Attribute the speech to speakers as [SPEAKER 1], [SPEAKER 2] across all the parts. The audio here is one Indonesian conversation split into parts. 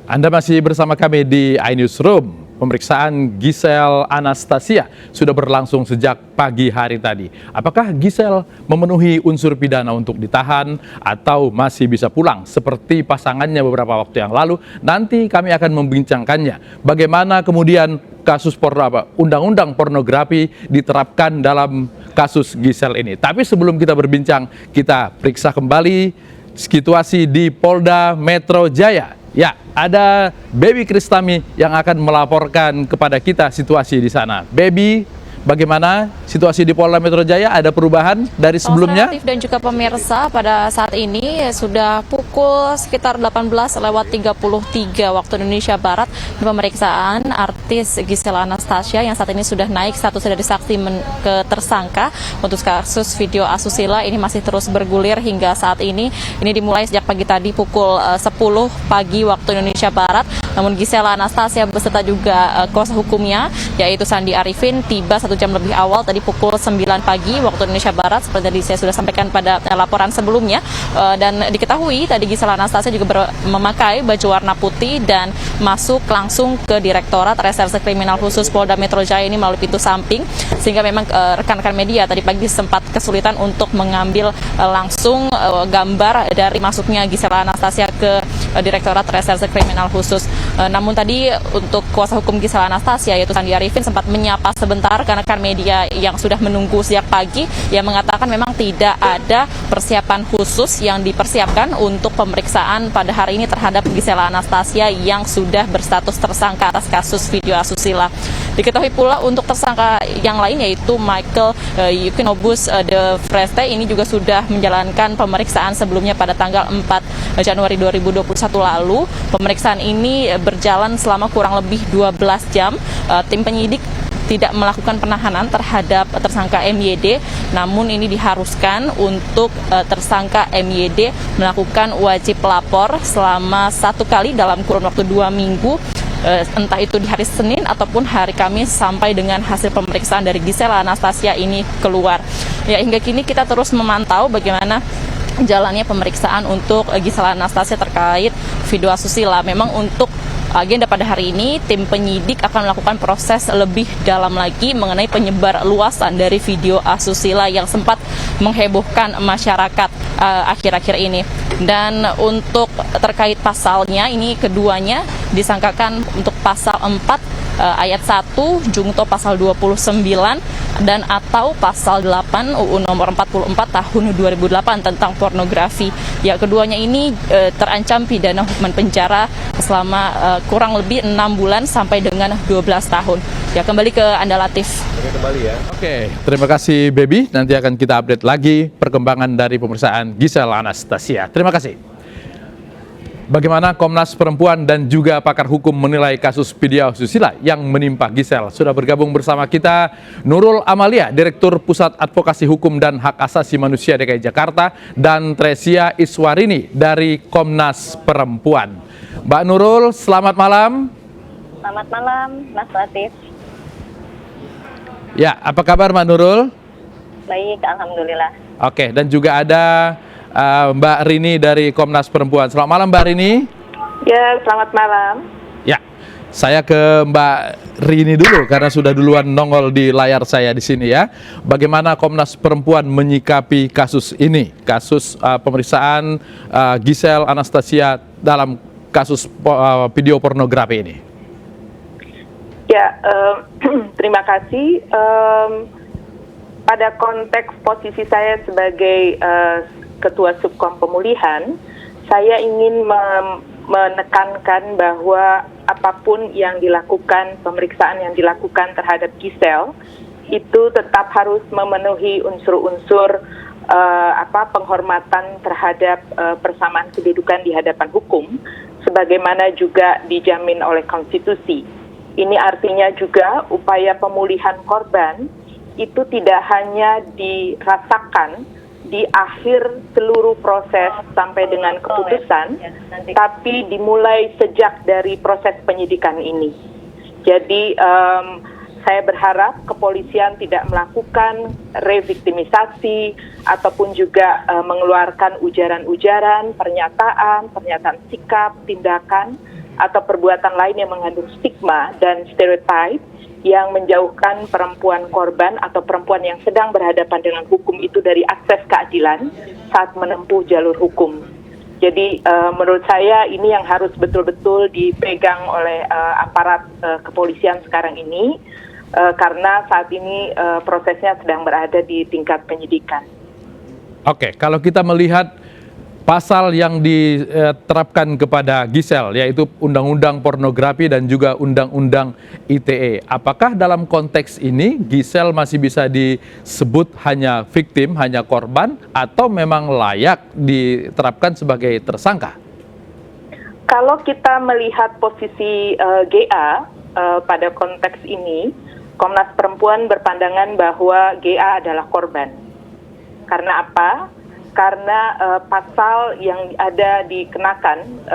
[SPEAKER 1] Anda masih bersama kami di iNewsroom. Pemeriksaan Giselle Anastasia sudah berlangsung sejak pagi hari tadi. Apakah Giselle memenuhi unsur pidana untuk ditahan atau masih bisa pulang seperti pasangannya beberapa waktu yang lalu? Nanti kami akan membincangkannya. Bagaimana kemudian kasus undang-undang pornografi diterapkan dalam kasus Giselle ini. Tapi sebelum kita berbincang, kita periksa kembali situasi di Polda Metro Jaya. Ya, ada Baby Kristami yang akan melaporkan kepada kita situasi di sana. Baby, bagaimana situasi di Polda Metro Jaya? Ada perubahan dari sebelumnya?
[SPEAKER 2] Dan juga pemirsa, pada saat ini sudah pukul sekitar 18:33 waktu Indonesia Barat. Pemeriksaan artis Giselle Anastasia yang saat ini sudah naik status dari saksi ke tersangka untuk kasus video asusila ini masih terus bergulir hingga saat ini. Ini dimulai sejak pagi tadi pukul 10 pagi waktu Indonesia Barat. Namun Giselle Anastasia beserta juga kuasa hukumnya yaitu Sandi Arifin tiba 1 jam lebih awal tadi pukul 9 pagi waktu Indonesia Barat, seperti tadi saya sudah sampaikan pada laporan sebelumnya. Dan diketahui tadi Giselle Anastasia juga memakai baju warna putih dan masuk langsung ke Direktorat Reserse Kriminal Khusus Polda Metro Jaya ini melalui pintu samping, sehingga memang rekan-rekan media tadi pagi sempat kesulitan untuk mengambil langsung gambar dari masuknya Giselle Anastasia ke Direktorat Reserse Kriminal Khusus. Namun tadi untuk kuasa hukum Giselle Anastasia yaitu Sandi Arifin sempat menyapa sebentar karena rekan media yang sudah menunggu sejak pagi, yang mengatakan memang tidak ada persiapan khusus yang dipersiapkan untuk pemeriksaan pada hari ini terhadap Giselle Anastasia yang sudah berstatus tersangka atas kasus video asusila. Diketahui pula untuk tersangka yang lain yaitu Michael Yukinobus de Vreste ini juga sudah menjalankan pemeriksaan sebelumnya pada tanggal 4 Januari 2021 lalu. Pemeriksaan ini berjalan selama kurang lebih 12 jam. Tim penyidik tidak melakukan penahanan terhadap tersangka MYD, namun ini diharuskan untuk tersangka MYD melakukan wajib lapor selama 1 kali dalam kurun waktu 2 minggu, entah itu di hari Senin ataupun hari Kamis sampai dengan hasil pemeriksaan dari Giselle Anastasia ini keluar. Ya, hingga kini kita terus memantau bagaimana jalannya pemeriksaan untuk Giselle Anastasia terkait video asusila. Memang untuk agenda pada hari ini, tim penyidik akan melakukan proses lebih dalam lagi mengenai penyebar luasan dari video asusila yang sempat menghebohkan masyarakat akhir-akhir ini. Dan untuk terkait pasalnya, ini keduanya disangkakan untuk pasal 4 ayat 1 Jungto pasal 29 dan atau pasal 8 UU nomor 44 tahun 2008 tentang pornografi. Ya, keduanya ini terancam pidana hukuman penjara selama kurang lebih 6 bulan sampai dengan 12 tahun. Ya, kembali ke Anda Latif.
[SPEAKER 1] Kembali ya. Oke, terima kasih Baby. Nanti akan kita update lagi perkembangan dari pemeriksaan Giselle Anastasia. Terima kasih. Bagaimana Komnas Perempuan dan juga pakar hukum menilai kasus video asusila yang menimpa Giselle? Sudah bergabung bersama kita Nurul Amalia, Direktur Pusat Advokasi Hukum dan Hak Asasi Manusia DKI Jakarta, dan Tresia Iswarini dari Komnas Perempuan. Mbak Nurul, selamat malam.
[SPEAKER 3] Selamat malam, Mas Latif.
[SPEAKER 1] Ya, apa kabar Mbak Nurul?
[SPEAKER 3] Baik, alhamdulillah.
[SPEAKER 1] Oke, dan juga ada Mbak Rini dari Komnas Perempuan. Selamat malam Mbak Rini.
[SPEAKER 3] Ya, selamat malam.
[SPEAKER 1] Ya, saya ke Mbak Rini dulu karena sudah duluan nongol di layar saya di sini ya. Bagaimana Komnas Perempuan menyikapi kasus ini? Kasus pemeriksaan Giselle Anastasia dalam kasus video pornografi ini.
[SPEAKER 3] Ya, terima kasih. Pada konteks posisi saya sebagai Ketua Subkom Pemulihan, saya ingin menekankan bahwa apapun yang dilakukan, pemeriksaan yang dilakukan terhadap Giselle itu tetap harus memenuhi unsur-unsur penghormatan terhadap persamaan kedudukan di hadapan hukum, sebagaimana juga dijamin oleh konstitusi. Ini artinya juga upaya pemulihan korban itu tidak hanya dirasakan di akhir seluruh proses sampai dengan keputusan, tapi dimulai sejak dari proses penyidikan ini. Jadi saya berharap kepolisian tidak melakukan reviktimisasi ataupun juga mengeluarkan ujaran-ujaran, pernyataan sikap, tindakan atau perbuatan lain yang mengandung stigma dan stereotip yang menjauhkan perempuan korban atau perempuan yang sedang berhadapan dengan hukum itu dari akses keadilan saat menempuh jalur hukum. Jadi menurut saya ini yang harus betul-betul dipegang oleh aparat kepolisian sekarang ini, karena saat ini prosesnya sedang berada di tingkat penyidikan.
[SPEAKER 1] Oke, kalau kita melihat pasal yang diterapkan kepada Giselle, yaitu Undang-Undang Pornografi dan juga Undang-Undang ITE. Apakah dalam konteks ini Giselle masih bisa disebut hanya victim, hanya korban, atau memang layak diterapkan sebagai tersangka?
[SPEAKER 3] Kalau kita melihat posisi GA pada konteks ini, Komnas Perempuan berpandangan bahwa GA adalah korban. Karena apa? Karena pasal yang ada dikenakan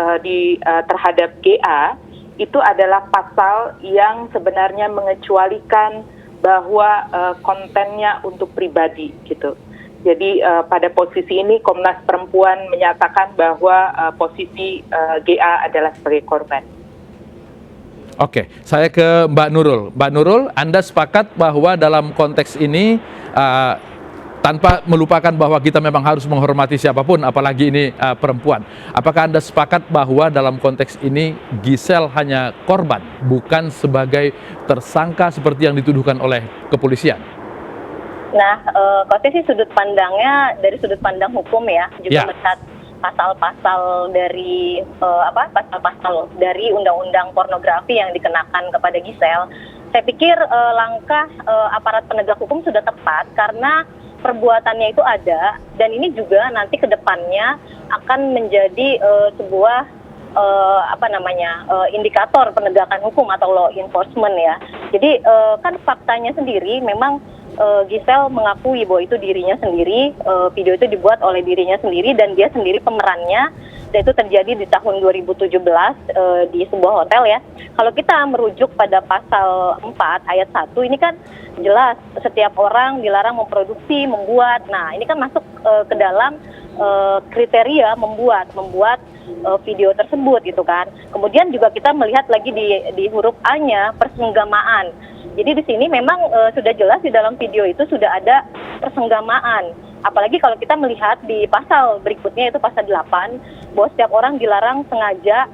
[SPEAKER 3] terhadap GA itu adalah pasal yang sebenarnya mengecualikan bahwa kontennya untuk pribadi gitu. Jadi pada posisi ini Komnas Perempuan menyatakan bahwa posisi GA adalah sebagai korban.
[SPEAKER 1] Oke, saya ke Mbak Nurul. Mbak Nurul, Anda sepakat bahwa dalam konteks ini tanpa melupakan bahwa kita memang harus menghormati siapapun, apalagi ini perempuan. Apakah Anda sepakat bahwa dalam konteks ini Giselle hanya korban, bukan sebagai tersangka seperti yang dituduhkan oleh kepolisian?
[SPEAKER 4] Nah, kalau saya sih sudut pandangnya dari sudut pandang hukum ya, juga melihat pasal-pasal dari pasal-pasal dari Undang-Undang Pornografi yang dikenakan kepada Giselle. Saya pikir langkah aparat penegak hukum sudah tepat karena perbuatannya itu ada, dan ini juga nanti ke depannya akan menjadi sebuah indikator penegakan hukum atau law enforcement ya. Jadi kan faktanya sendiri memang Giselle mengakui bahwa itu dirinya sendiri, video itu dibuat oleh dirinya sendiri dan dia sendiri pemerannya, dan itu terjadi di tahun 2017 di sebuah hotel ya. Kalau kita merujuk pada pasal 4 ayat 1 ini kan jelas setiap orang dilarang memproduksi, membuat. Nah, ini kan masuk ke dalam kriteria membuat video tersebut gitu kan. Kemudian juga kita melihat lagi di huruf A-nya persenggamaan. Jadi di sini memang sudah jelas di dalam video itu sudah ada persenggamaan. Apalagi kalau kita melihat di pasal berikutnya itu pasal 8 bahwa setiap orang dilarang sengaja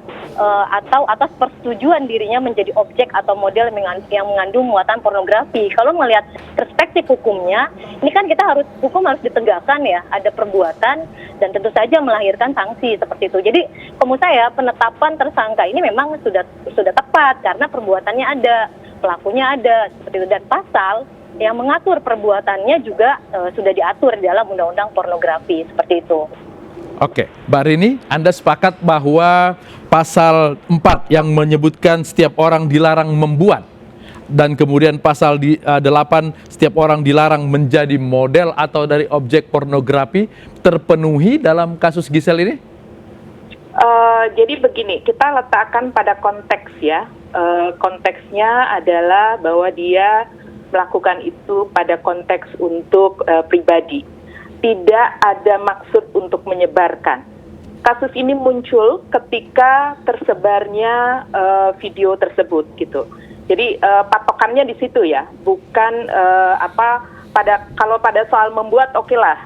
[SPEAKER 4] atau atas persetujuan dirinya menjadi objek atau model yang mengandung muatan pornografi. Kalau melihat perspektif hukumnya, ini kan hukum harus ditegakkan ya, ada perbuatan dan tentu saja melahirkan sanksi seperti itu. Jadi menurut saya penetapan tersangka ini memang sudah tepat karena perbuatannya ada, pelakunya ada seperti itu, dan pasal yang mengatur perbuatannya juga sudah diatur di dalam Undang-Undang Pornografi seperti itu.
[SPEAKER 1] Oke, Mbak Rini, Anda sepakat bahwa pasal 4 yang menyebutkan setiap orang dilarang membuat dan kemudian pasal 8 setiap orang dilarang menjadi model atau dari objek pornografi terpenuhi dalam kasus Giselle ini?
[SPEAKER 3] Jadi begini, kita letakkan pada konteks ya. Konteksnya adalah bahwa dia melakukan itu pada konteks untuk pribadi. Tidak ada maksud untuk menyebarkan. Kasus ini muncul ketika tersebarnya video tersebut gitu. Jadi patokannya di situ ya, bukan kalau pada soal membuat oke lah,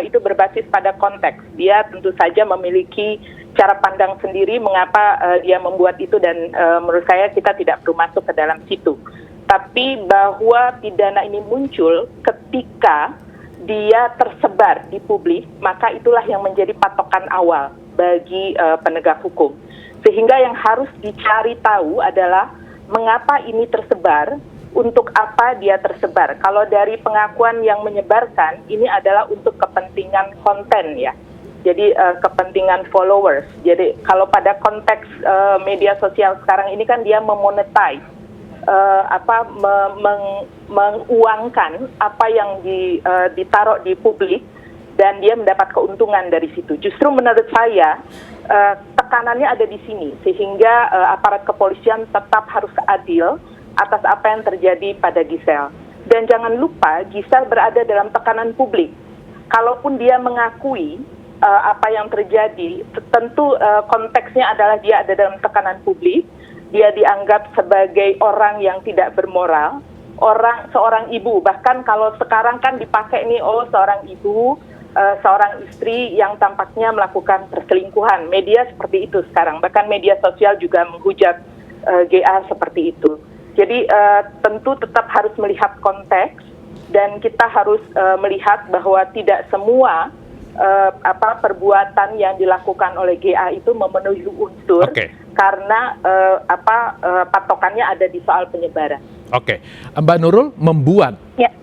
[SPEAKER 3] itu berbasis pada konteks. Dia tentu saja memiliki cara pandang sendiri mengapa dia membuat itu, dan menurut saya kita tidak perlu masuk ke dalam situ. Tapi bahwa pidana ini muncul ketika dia tersebar di publik, maka itulah yang menjadi patokan awal bagi penegak hukum. Sehingga yang harus dicari tahu adalah mengapa ini tersebar, untuk apa dia tersebar. Kalau dari pengakuan yang menyebarkan, ini adalah untuk kepentingan konten ya. Jadi kepentingan followers. Jadi kalau pada konteks media sosial sekarang ini kan dia memonetize, menguangkan apa yang ditaruh di publik dan dia mendapat keuntungan dari situ. Justru menurut saya tekanannya ada di sini, sehingga aparat kepolisian tetap harus adil atas apa yang terjadi pada Giselle. Dan jangan lupa Giselle berada dalam tekanan publik. Kalaupun dia mengakui apa yang terjadi. Tentu konteksnya adalah dia ada dalam tekanan publik, dia dianggap sebagai orang yang tidak bermoral, seorang ibu, bahkan kalau sekarang kan dipakai nih, seorang ibu, seorang istri yang tampaknya melakukan perselingkuhan. Media seperti itu sekarang, bahkan media sosial juga menghujat GA seperti itu. Jadi tentu tetap harus melihat konteks, dan kita harus melihat bahwa tidak semua perbuatan yang dilakukan oleh GA itu memenuhi unsur, karena patokannya ada di soal penyebaran.
[SPEAKER 1] Oke, Mbak Nurul,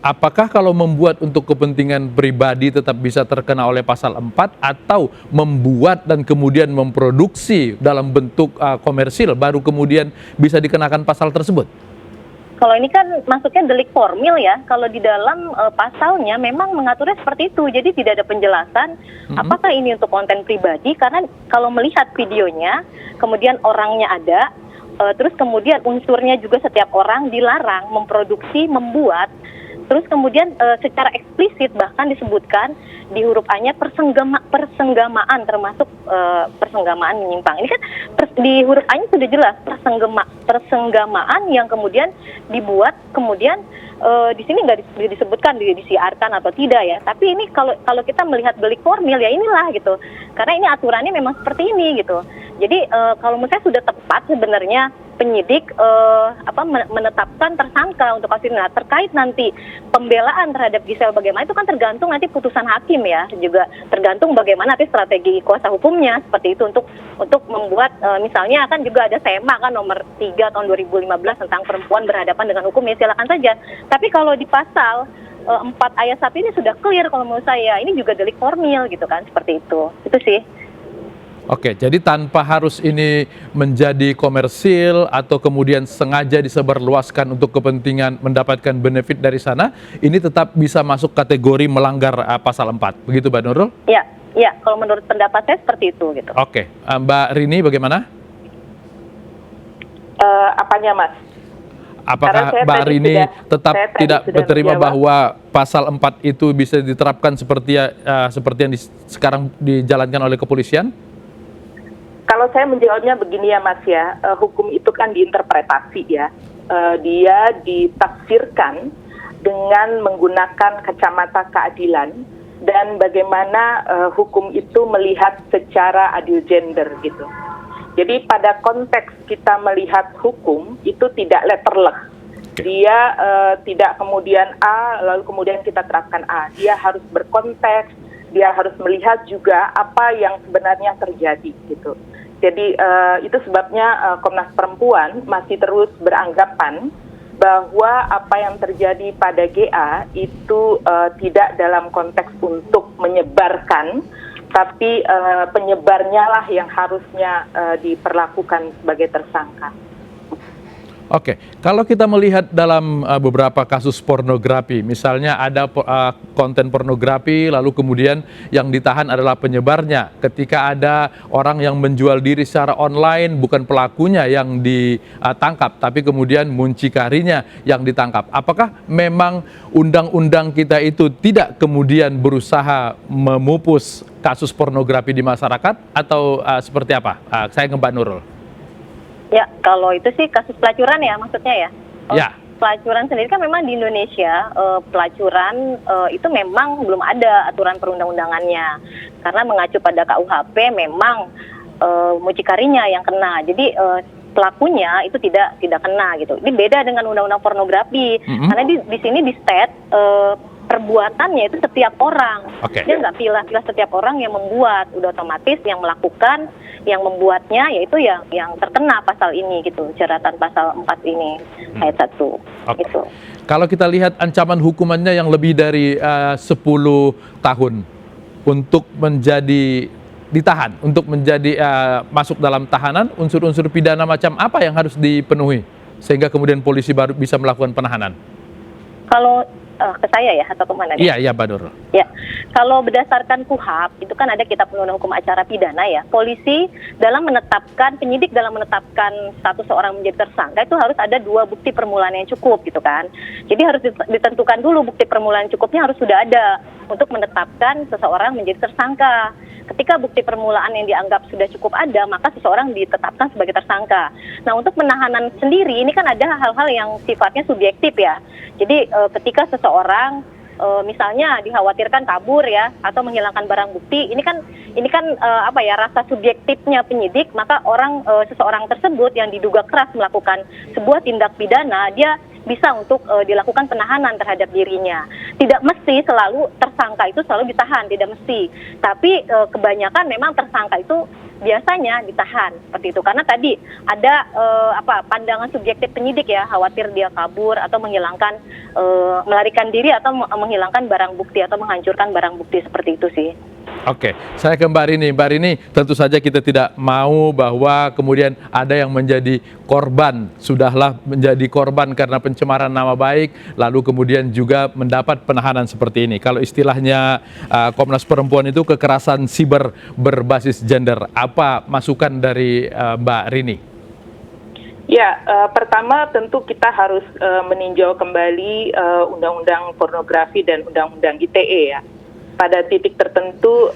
[SPEAKER 1] apakah kalau membuat untuk kepentingan pribadi tetap bisa terkena oleh pasal 4, atau membuat dan kemudian memproduksi dalam bentuk komersil baru kemudian bisa dikenakan pasal tersebut?
[SPEAKER 4] Kalau ini kan masuknya delik formil ya, kalau di dalam pasalnya memang mengaturnya seperti itu, jadi tidak ada penjelasan apakah ini untuk konten pribadi, karena kalau melihat videonya, kemudian orangnya ada, terus kemudian unsurnya juga setiap orang dilarang memproduksi, membuat, terus kemudian secara eksplisit bahkan disebutkan di huruf A-nya persenggamaan, termasuk persenggamaan menyimpang. Ini kan di huruf A-nya sudah jelas persenggamaan yang kemudian dibuat, kemudian di sini nggak disebutkan disiarkan atau tidak ya. Tapi ini kalau kita melihat delik formil ya inilah gitu. Karena ini aturannya memang seperti ini gitu. Jadi kalau menurut saya sudah tepat sebenarnya penyidik menetapkan tersangka untuk kasus ini. Nah, terkait nanti pembelaan terhadap Giselle bagaimana itu kan tergantung nanti putusan hakim ya, juga tergantung bagaimana nanti strategi kuasa hukumnya seperti itu untuk membuat misalnya kan juga ada SEMA kan nomor 3 tahun 2015 tentang perempuan berhadapan dengan hukum, ya silakan saja. Tapi kalau di pasal 4 ayat 1 ini sudah clear kalau menurut saya, ini juga delik formil gitu kan, seperti itu. Itu sih.
[SPEAKER 1] Oke, jadi tanpa harus ini menjadi komersil atau kemudian sengaja disebarluaskan untuk kepentingan mendapatkan benefit dari sana, ini tetap bisa masuk kategori melanggar pasal 4. Begitu Mbak Nurul?
[SPEAKER 4] Ya, kalau menurut pendapat saya seperti itu gitu.
[SPEAKER 1] Oke, Mbak Rini bagaimana?
[SPEAKER 3] Apanya Mas?
[SPEAKER 1] Apakah Mbak Rini tetap tidak berterima bahwa pasal 4 itu bisa diterapkan seperti yang sekarang dijalankan oleh kepolisian?
[SPEAKER 3] Kalau saya menjawabnya begini ya Mas ya, hukum itu kan diinterpretasi ya, dia ditafsirkan dengan menggunakan kacamata keadilan dan bagaimana hukum itu melihat secara adil gender gitu. Jadi pada konteks kita melihat hukum itu tidak letterless, dia tidak kemudian A lalu kemudian kita terapkan A, dia harus berkonteks, dia harus melihat juga apa yang sebenarnya terjadi gitu. Jadi itu sebabnya Komnas Perempuan masih terus beranggapan bahwa apa yang terjadi pada GA itu tidak dalam konteks untuk menyebarkan, tapi penyebarnya lah yang harusnya diperlakukan sebagai tersangka.
[SPEAKER 1] Oke, kalau kita melihat dalam beberapa kasus pornografi, misalnya ada konten pornografi, lalu kemudian yang ditahan adalah penyebarnya. Ketika ada orang yang menjual diri secara online, bukan pelakunya yang ditangkap, tapi kemudian muncikarinya yang ditangkap. Apakah memang undang-undang kita itu tidak kemudian berusaha memupus kasus pornografi di masyarakat, atau seperti apa? Saya ke Mbak Nurul.
[SPEAKER 4] Ya, kalau itu sih kasus pelacuran ya maksudnya ya.
[SPEAKER 1] Ya.
[SPEAKER 4] Pelacuran sendiri kan memang di Indonesia pelacuran itu memang belum ada aturan perundang-undangannya. Karena mengacu pada KUHP memang mucikarinya yang kena. Jadi pelakunya itu tidak kena gitu. Ini beda dengan undang-undang pornografi. Karena di sini di state perbuatannya itu setiap orang. Dia nggak pilih setiap orang yang membuat, udah otomatis yang melakukan, yang membuatnya yaitu yang terkena pasal ini gitu, jeratan pasal 4 ini ayat 1 gitu.
[SPEAKER 1] Kalau kita lihat ancaman hukumannya yang lebih dari 10 tahun untuk menjadi ditahan, untuk menjadi masuk dalam tahanan, unsur-unsur pidana macam apa yang harus dipenuhi sehingga kemudian polisi baru bisa melakukan penahanan?
[SPEAKER 4] Kalau ke saya ya atau kemana?
[SPEAKER 1] Iya, Mbak Nurul.
[SPEAKER 4] Ya, kalau berdasarkan KUHP itu kan ada Kitab Undang-Undang Hukum Acara Pidana ya. Polisi penyidik dalam menetapkan status seorang menjadi tersangka itu harus ada 2 bukti permulaan yang cukup gitu kan. Jadi harus ditentukan dulu bukti permulaan cukupnya harus sudah ada untuk menetapkan seseorang menjadi tersangka. ketika bukti permulaan yang dianggap sudah cukup ada, maka seseorang ditetapkan sebagai tersangka. Nah, untuk penahanan sendiri ini kan ada hal-hal yang sifatnya subjektif ya. Jadi ketika seseorang misalnya dikhawatirkan kabur ya atau menghilangkan barang bukti, ini kan rasa subjektifnya penyidik, maka seseorang tersebut yang diduga keras melakukan sebuah tindak pidana, dia bisa untuk dilakukan penahanan terhadap dirinya. Tidak mesti selalu tersangka itu selalu ditahan, tidak mesti. Tapi kebanyakan memang tersangka itu biasanya ditahan seperti itu, karena tadi ada pandangan subjektif penyidik ya, khawatir dia kabur atau menghilangkan melarikan diri atau menghilangkan barang bukti atau menghancurkan barang bukti, seperti itu sih.
[SPEAKER 1] Oke, saya ke Mbak Rini. Mbak Rini, tentu saja kita tidak mau bahwa kemudian ada yang menjadi korban, sudahlah menjadi korban karena pencemaran nama baik, lalu kemudian juga mendapat penahanan seperti ini. Kalau istilahnya Komnas Perempuan itu kekerasan siber berbasis gender. Apa masukan dari Mbak Rini?
[SPEAKER 3] Ya, pertama tentu kita harus meninjau kembali Undang-Undang Pornografi dan Undang-Undang ITE ya. Pada titik tertentu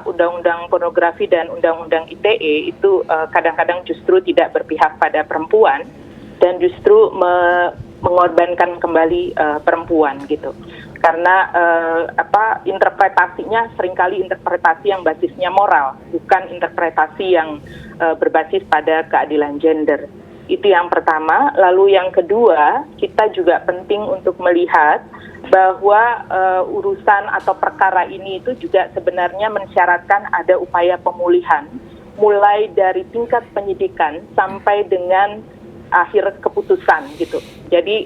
[SPEAKER 3] Undang-Undang Pornografi dan Undang-Undang ITE itu kadang-kadang justru tidak berpihak pada perempuan dan justru mengorbankan kembali perempuan gitu. Karena interpretasinya seringkali interpretasi yang basisnya moral, bukan interpretasi yang berbasis pada keadilan gender. Itu yang pertama. Lalu yang kedua, kita juga penting untuk melihat bahwa urusan atau perkara ini itu juga sebenarnya mensyaratkan ada upaya pemulihan, mulai dari tingkat penyidikan sampai dengan akhir keputusan gitu. Jadi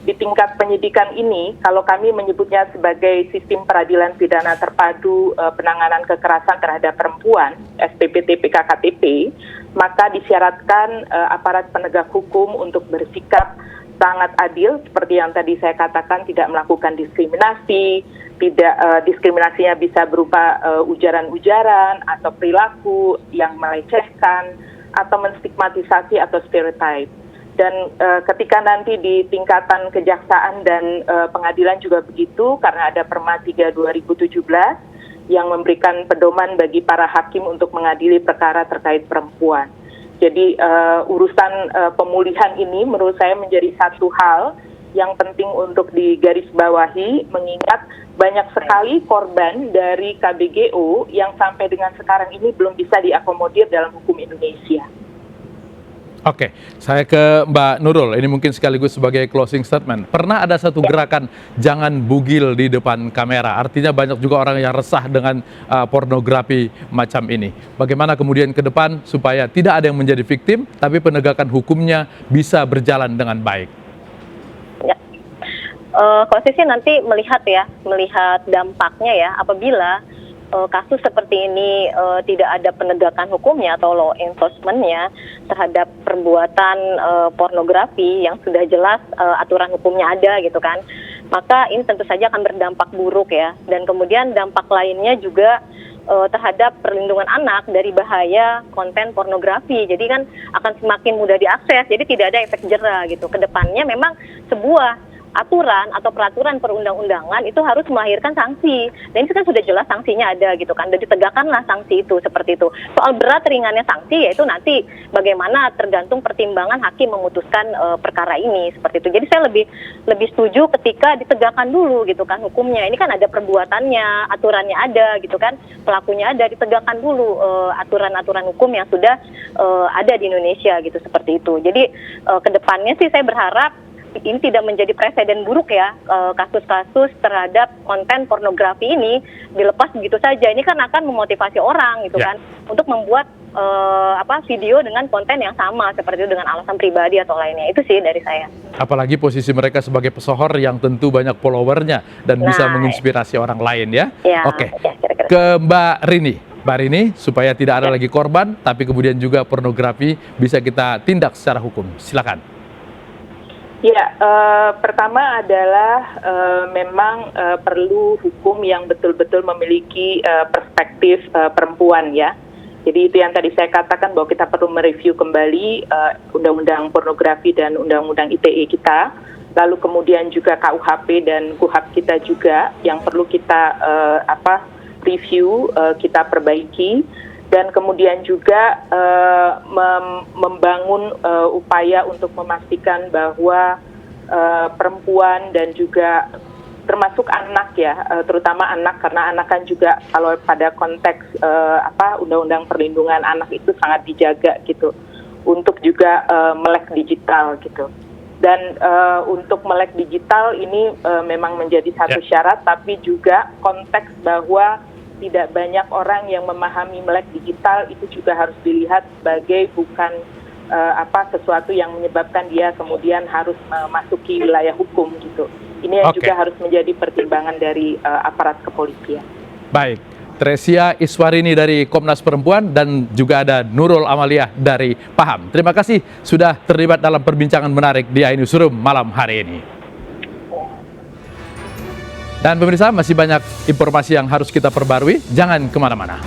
[SPEAKER 3] di tingkat penyidikan ini, kalau kami menyebutnya sebagai sistem peradilan pidana terpadu penanganan kekerasan terhadap perempuan, SPPT PKKTP, maka disyaratkan aparat penegak hukum untuk bersikap sangat adil, seperti yang tadi saya katakan, tidak melakukan diskriminasi, diskriminasinya bisa berupa ujaran-ujaran atau perilaku yang melecehkan atau menstigmatisasi atau stereotype. Dan ketika nanti di tingkatan kejaksaan dan pengadilan juga begitu, karena ada Perma 3 2017 yang memberikan pedoman bagi para hakim untuk mengadili perkara terkait perempuan. Jadi urusan pemulihan ini menurut saya menjadi satu hal yang penting untuk digarisbawahi, mengingat banyak sekali korban dari KBGO yang sampai dengan sekarang ini belum bisa diakomodir dalam hukum Indonesia.
[SPEAKER 1] Oke, saya ke Mbak Nurul. Ini mungkin sekaligus sebagai closing statement. Pernah ada satu gerakan jangan bugil di depan kamera. Artinya banyak juga orang yang resah dengan pornografi macam ini. Bagaimana kemudian ke depan supaya tidak ada yang menjadi victim, tapi penegakan hukumnya bisa berjalan dengan baik?
[SPEAKER 4] Ya, kalau saya sih nanti melihat dampaknya ya, apabila kasus seperti ini tidak ada penegakan hukumnya atau law enforcement-nya terhadap perbuatan pornografi yang sudah jelas aturan hukumnya ada gitu kan, maka ini tentu saja akan berdampak buruk ya. Dan kemudian dampak lainnya juga terhadap perlindungan anak dari bahaya konten pornografi. Jadi kan akan semakin mudah diakses, jadi tidak ada efek jera gitu. Kedepannya memang sebuah aturan atau peraturan perundang-undangan itu harus melahirkan sanksi. Dan itu kan sudah jelas sanksinya ada gitu kan. Dan ditegakkanlah sanksi itu seperti itu. Soal berat ringannya sanksi yaitu nanti bagaimana tergantung pertimbangan hakim memutuskan perkara ini seperti itu. Jadi saya lebih setuju ketika ditegakkan dulu gitu kan hukumnya. Ini kan ada perbuatannya, aturannya ada gitu kan. Pelakunya ada, ditegakkan dulu aturan-aturan hukum yang sudah ada di Indonesia gitu seperti itu. Jadi kedepannya sih saya berharap ini tidak menjadi presiden buruk ya, kasus-kasus terhadap konten pornografi ini dilepas begitu saja. Ini kan akan memotivasi orang gitu kan untuk membuat video dengan konten yang sama seperti itu dengan alasan pribadi atau lainnya. Itu sih dari saya. Apalagi
[SPEAKER 1] posisi mereka sebagai pesohor yang tentu banyak followernya dan bisa menginspirasi orang lain ya. Oke. Ke Mbak Rini. Mbak Rini, supaya tidak ada lagi korban, tapi kemudian juga pornografi bisa kita tindak secara hukum. Silakan.
[SPEAKER 3] Ya, pertama adalah memang perlu hukum yang betul-betul memiliki perspektif perempuan ya. Jadi itu yang tadi saya katakan bahwa kita perlu mereview kembali Undang-Undang Pornografi dan Undang-Undang ITE kita, lalu kemudian juga KUHP dan KUHAP kita juga yang perlu kita preview, kita perbaiki, dan kemudian juga membangun upaya untuk memastikan bahwa perempuan dan juga termasuk anak ya, terutama anak, karena anak kan juga kalau pada konteks Undang-Undang Perlindungan Anak itu sangat dijaga gitu, untuk juga melek digital gitu. Dan untuk melek digital ini memang menjadi satu syarat, tapi juga konteks bahwa tidak banyak orang yang memahami melek digital itu juga harus dilihat sebagai bukan sesuatu yang menyebabkan dia kemudian harus memasuki wilayah hukum gitu. Ini yang juga harus menjadi pertimbangan dari aparat kepolisian. Baik,
[SPEAKER 1] Tresia Iswarini dari Komnas Perempuan dan juga ada Nurul Amalia dari PAHAM. Terima kasih sudah terlibat dalam perbincangan menarik di iNewsroom malam hari ini. Dan pemirsa, masih banyak informasi yang harus kita perbarui. Jangan kemana-mana.